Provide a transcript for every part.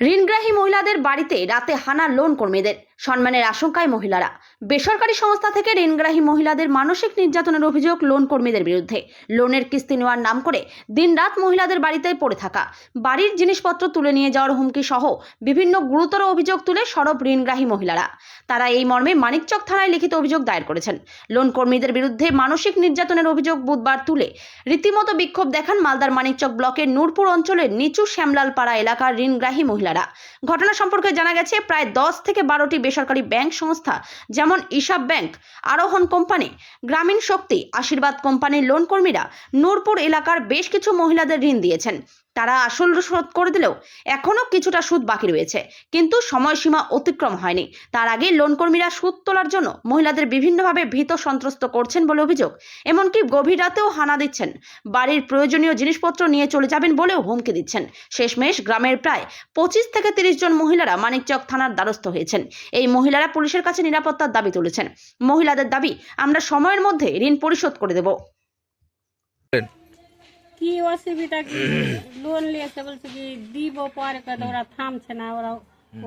ঋণগ্রাহী মহিলাদের বাড়িতে রাতে হানা লোন কর্মীদের সম্মানের আশঙ্কায় মহিলারা। বেসরকারি সংস্থা থেকে ঋণগ্রাহী মহিলাদের মানসিক নির্যাতনের অভিযোগ লোন কর্মীদের বিরুদ্ধে। লোনের কিস্তি নেওয়ার নাম করে দিনরাত মহিলাদের বাড়িতে পড়ে থাকা, বাড়ির জিনিসপত্র তুলে নিয়ে যাওয়ার হুমকি সহ বিভিন্ন গুরুতর অভিযোগ তুলে সরব ঋণগ্রাহী মহিলারা। তারা এই মর্মে মানিকচক থানায় লিখিত অভিযোগ দায়ের করেছেন। লোন কর্মীদের বিরুদ্ধে মানসিক নির্যাতনের অভিযোগ বুধবার তুলে রীতিমতো বিক্ষোভ দেখান মালদার মানিকচক ব্লকের নূরপুর অঞ্চলের নিচু শ্যামলালপাড়া এলাকার ঋণগ্রাহী মহিলারা। ঘটনা সম্পর্কে জানা গেছে, প্রায় 10 থেকে 12টি বেসরকারি ব্যাংক সংস্থা যেমন ইসাব ব্যাংক, আরোহণ কোম্পানি, গ্রামীণ শক্তি, আশীর্বাদ কোম্পানির লোন কর্মীরা নূরপুর এলাকার বেশ কিছু মহিলাদের ঋণ দিয়েছেন। তারা আসল শোধ করে দিলেও এখনো কিছুটা সুদ বাকি রয়েছে, কিন্তু সময়সীমা অতিক্রম হয়নি। তার আগে লোন কর্মীরা সুদ তোলার জন্য মহিলাদের বিভিন্নভাবে ভীত সন্ত্রস্ত করছেন বলে অভিযোগ। এমনকি গভীর রাতেও হানা দিচ্ছেন, বাড়ির প্রয়োজনীয় জিনিসপত্র নিয়ে চলে যাবেন বলেও হুমকি দিচ্ছেন। শেষমেশ গ্রামের প্রায় 25 থেকে 30 জন মহিলারা মানিকচক থানার দ্বারস্থ হয়েছেন। এই মহিলারা পুলিশের কাছে নিরাপত্তার দাবি তুলেছেন। মহিলাদের দাবি, আমরা সময়ের মধ্যে ঋণ পরিশোধ করে দেব। কি অসুবিধা, কি লোন নিয়েছে বলছে কি দিব পরে, ওরা থামছে না, ওরা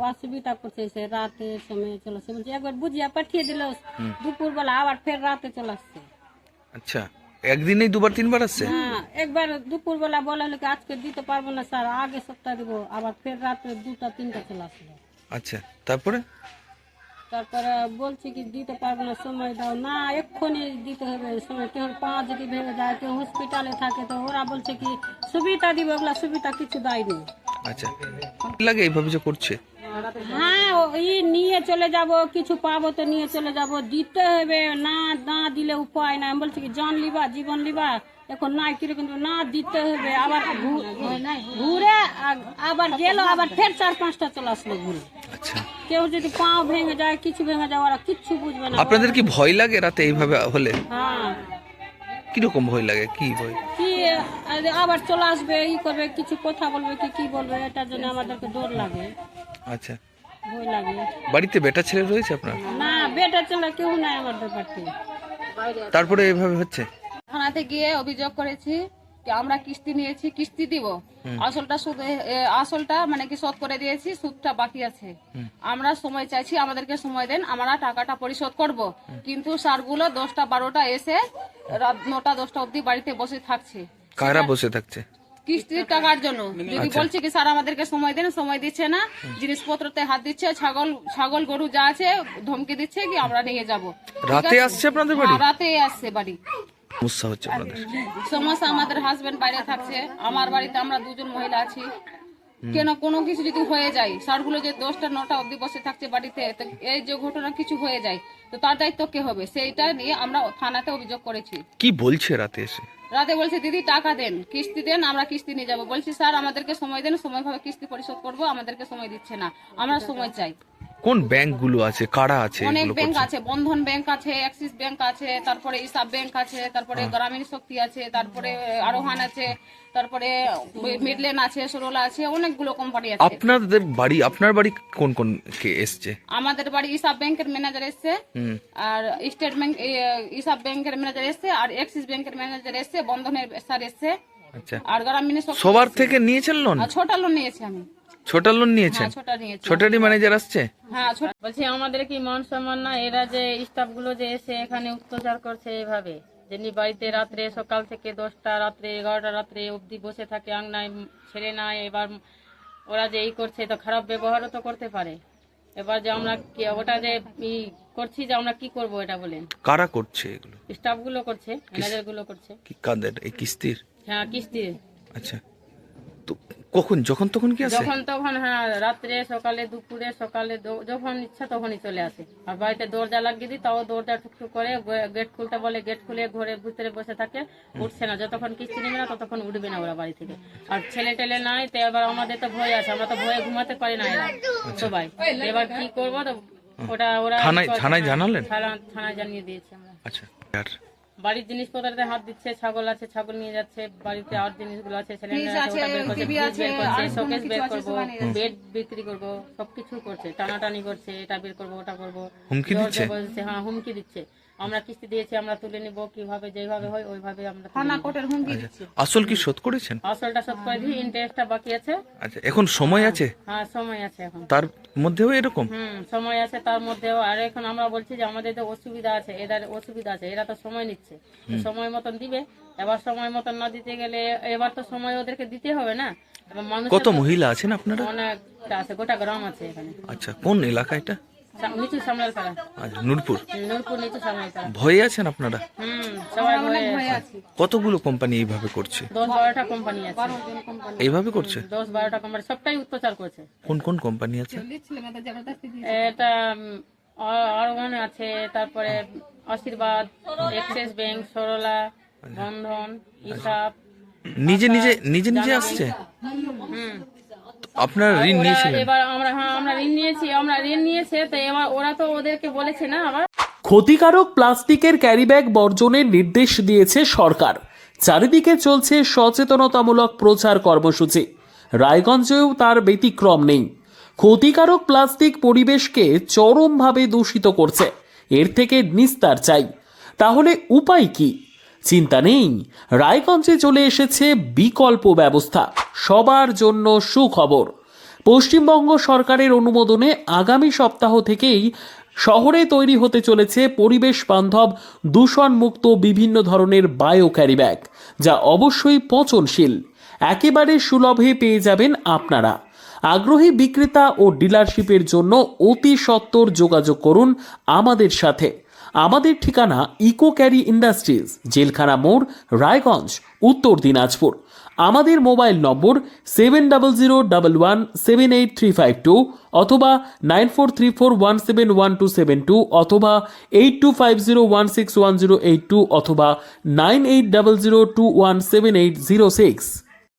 অসুবিধা করছে। সে রাতে সময় চলেছে, বলছে একবার বুঝিয়া পাঠিয়ে দিল, দুপুর বেলা আবার ফের রাতে চলে আসছে। আচ্ছা, একদিনেই দুবার তিনবার আসছে? হ্যাঁ, একবার দুপুর বেলা বলা হলো কি আজকে দিতে পারবো না স্যার, আগে সপ্তাহ দিব, আবার ফের রাতে 2টা 3টা চলে আসলো। আচ্ছা, তারপরে বলছি কি দিতে পারবো না, সময় দাও না, এক্ষুনি দিতে হবে সময়। কেউ পা যদি ভেঙে যায়, কেউ হসপিটালে থাকে, তো ওরা বলছে কি সুবিধা দিব, ওগুলা সুবিধা কিছু দেয়নি। আচ্ছা, লাগে এইভাবে যে করছে? হ্যাঁ, ওই নিয়ে চলে যাব, কিছু পাবো তো নিয়ে চলে যাব, দিতে হবে, না না দিলে উপায় নাই। আমি বলছি কি জান লিবা, জীবন লিবা, এখন নাই কিরে, কিন্তু না দিতে হবে। আবার ঘুরে আবার গেল, আবার ফের 4-5টা চলে আসলো ঘুরে। আচ্ছা, কেউ যদি পা ভেঙে যায়, কিছু ভেঙে যায়, ওরা কিচ্ছু বুঝবে না। আপনাদের কি ভয় লাগে রাতে এইভাবে হলে? হ্যাঁ, কিরকম ভয় লাগে? কি ভয়? কি আবার চলে আসবে, ই করবে, কিছু কথা বলবে, কি বলবে, এটার জন্য আমাদেরকে ডর লাগে। আচ্ছা, ভয় লাগে। বাড়িতে বেটা ছেলে রয়েছে আপনার? না, বেটা ছেলে কেউ নাই আমাদের বাড়িতে। তারপরে এইভাবে হচ্ছে? থানাতে গিয়ে অভিযোগ করেছি যে আমরা কিস্তি নিয়েছি, কিস্তি দিব, আসলটা সুদ, আসলটা মানে কি শোধ করে দিয়েছি, সুদটা বাকি আছে। আমরা সময় চাইছি, আমাদেরকে সময় দেন, আমরা টাকাটা পরিশোধ করব। কিন্তু স্যারগুলো 10টা 12টা এসে রাত 9টা 10টা অবধি বাড়িতে বসে থাকছে। কারা বসে থাকছে? কিস্তির টাকার জন্য। যদি বলছে কি স্যার আমাদেরকে সময় দেন, সময় দিচ্ছে না, জিনিসপত্রতে হাত দিচ্ছে, ছাগল গরু যা আছে ধমকি দিচ্ছে কি আমরা নিয়ে যাব। রাতে আসছে আপনাদের বাড়ি? রাতে আসছে বাড়ি। সমস্যা হচ্ছে আপনাদের? সমস্যা, আমাদের হাজবেন্ড বাইরে থাকছে, আমার বাড়িতে আমরা 2 জন মহিলা আছি। কেন কোনো কিছু যদি হয়ে যায়, স্যারগুলো যে 10টা 9টা অবধি বসে থাকছে বাড়িতে, তো এই যে ঘটনা কিছু হয়ে যায় তো তার দায়িত্ব কে হবে? সেইটা নিয়ে আমরা থানাতে অভিযোগ করেছি। কি বলছে রাতে এসে? রাতে বলছে দিদি টাকা দেন, কিস্তি দেন, আমরা কিস্তি নিয়ে যাবো। বলছি স্যার আমাদেরকে সময় দেন, সময়ভাবে কিস্তি পরিশোধ করবো, আমাদেরকে সময় দিচ্ছে না, আমরা সময় চাই। কোন ব্যাংক গুলো আছে, কারা আছে? অনেক এগুলো ব্যাংক করছে? আছে, বন্ধন ব্যাংক আছে, অ্যাক্সিস ব্যাংক আছে, তারপরে ইসাব ব্যাংক আছে, তারপরে গ্রামীণ শক্তি আছে, তারপরে আরোহণ আছে, তারপরে মিডল্যান্ড আছে, সরলা আছে, অনেকগুলো কোম্পানি আছে। আপনার বাড়ি কোন কোন কে এসছে? আমাদের বাড়ি ইসাব ব্যাংকের ম্যানেজার এসছে, আর স্টেট ব্যাংক, ইসাব ব্যাংকের ম্যানেজার এসছে, আর অ্যাক্সিস ব্যাংকের ম্যানেজার এসছে, বন্ধনের স্যার এসছে, আচ্ছা, আর গ্রামীণ শক্তি। সবার থেকে নিয়েছেন লোন? ছোটা লোন নিয়েছি আমি। ছোটা লোন নিয়েছেন? হ্যাঁ, ছোটা নিয়েছি। ছোটারই ম্যানেজার আসছে? হ্যাঁ, ছোট। বলছি আমাদের কি মান সম্মান না? এরা যে স্টাফ গুলো যে এসে এখানে অত্যাচার করছে এইভাবে, যেনি বাড়িতে রাত্রে সকাল থেকে 10টা রাত্রে 11টা রাত্রে অবধি বসে থাকে, আংনায় ছেলে নাই। এবার ওরা যে এই করছে, তো খারাপ ব্যবহারও তো করতে পারে। এবার যে আমরা ওটা যে করছি, যে আমরা কি করব এটা বলেন? কারা করছে এগুলো? স্টাফ গুলো করছে, ম্যানেজার গুলো করছে। কি কাদের? এই কিস্তির? হ্যাঁ, কিস্তি। আচ্ছা, তো কখন যখন তখন কি আসে? যখন তখন, হ্যাঁ, রাত্রে সকালে দুপুরে সকালে যখন ইচ্ছা তখনই চলে আসে। আর বাড়িতে দরজা লাগিয়ে দিই, তাও দরজা ঠুকঠুক করে, গেট খুলতে বলে গেট খুলে ঘরে ভিতরে বসে থাকে, উঠছে না। যতক্ষণ কিস্তি নেবে না ততক্ষণ উঠবে না ওরা বাড়ি থেকে। আর ছেলে টেলে নাই, তো এবার আমাদের তো ভয় আছে, আমরা তো ভয়ে ঘুমাতে পারি না এরা সবাই। এবার কি করবো, তো ওরা থানায় জানালেন? থানায় জানিয়ে দিয়েছি আমরা। আচ্ছা, আর বাড়ির জিনিসপত্রতে হাত দিচ্ছে, ছাগল আছে, ছাগল নিয়ে যাচ্ছে, বাড়িতে আর জিনিসগুলো আছে, শোকেস বের করবো, বেড বিক্রি করবো, সবকিছু করছে, টানাটানি করছে, এটা বের করবো, ওটা করবো, হুমকি দিচ্ছে? হ্যাঁ, হুমকি দিচ্ছে। আমরা কিস্তি দিয়েছি, আমরা তুলে নিব, কিভাবে যেভাবে হয় ওইভাবে আমরা তুলে থানা নিবো। কোর্টের হুমকি দিচ্ছে। আসল কি শোধ করেছেন? আসলটা শোধ করে দিই, ইন্টারেস্টটা বাকি আছে। আচ্ছা, এখন সময় আছে? হ্যাঁ, সময় আছে এখন। তার মধ্যেও এরকম? সময় আছে তার মধ্যেও। আর এখন আমরা বলছি যে আমাদের তো অসুবিধা আছে, এদের অসুবিধা আছে, এরা তো সময় নিচ্ছে, তো সময় মতন দিবে। এবার সময় মতন না দিতে গেলে এবার তো সময় ওদেরকে দিতে হবে না। এবার মানুষের কত তো মহিলা আছেন আপনারা? অনেকটা আছে, গোটা গ্রাম আছে এখানে। আচ্ছা, কোন এলাকা এটা? নিচু সামলাল পাড়া, আচ্ছা, নূরপুর। নূরপুর নিচু সামলাল পাড়া। ভয়ে আছেন আপনারা? সবাই অনেক ভয়ে ভয়ে আছে। আছি। কতগুলো কোম্পানি এইভাবে করছে? 10-12টা কোম্পানি আছে, এইভাবে করছে? 10-12টা কোম্পানি, সবটাই অত্যাচার করছে। কোন কোন কোম্পানি আছে? ছেলে মেয়েদের জবরদস্তি দিয়ে এটা আরওয়ান আছে, তারপরে আশীর্বাদ, এক্সিস ব্যাংক, সরলা, বন্ধন, হিসাব। নিজে নিজে আসছে? আপনারা ঋণ ওরা নিয়েছিলেন? এবার আমরা ঋণ নিয়েছে, তো এবার ওরা তো ওদেরকে বলেছে না আবার। ক্ষতিকারক প্লাস্টিকের ক্যারিব্যাগ বর্জনের নির্দেশ দিয়েছে সরকার। চারিদিকে চলছে সচেতনতামূলক প্রচার কর্মসূচি। রায়গঞ্জেও তার ব্যতিক্রম নেই। ক্ষতিকারক প্লাস্টিক পরিবেশকে চরমভাবে দূষিত করছে। এর থেকে নিস্তার চাই। তাহলে উপায় কি? চিন্তা নেই, রায়গঞ্জে চলে এসেছে বিকল্প ব্যবস্থা। সবার জন্য সুখবর। পশ্চিমবঙ্গ সরকারের অনুমোদনে আগামী সপ্তাহ থেকেই শহরে তৈরি হতে চলেছে পরিবেশ বান্ধব দূষণমুক্ত বিভিন্ন ধরনের বায়ো ক্যারিব্যাগ, যা অবশ্যই পচনশীল। একেবারে সুলভে পেয়ে যাবেন আপনারা। আগ্রহী বিক্রেতা ও ডিলারশিপের জন্য অতি সত্বর যোগাযোগ করুন আমাদের সাথে। আমাদের ঠিকানা ইকো ক্যারি ইন্ডাস্ট্রিজ, জেলখানা মোড়, রায়গঞ্জ, উত্তর দিনাজপুর। আমাদের মোবাইল নম্বর 7001178352 অথবা 9434171272 অথবা 8250161082 অথবা 9800217806।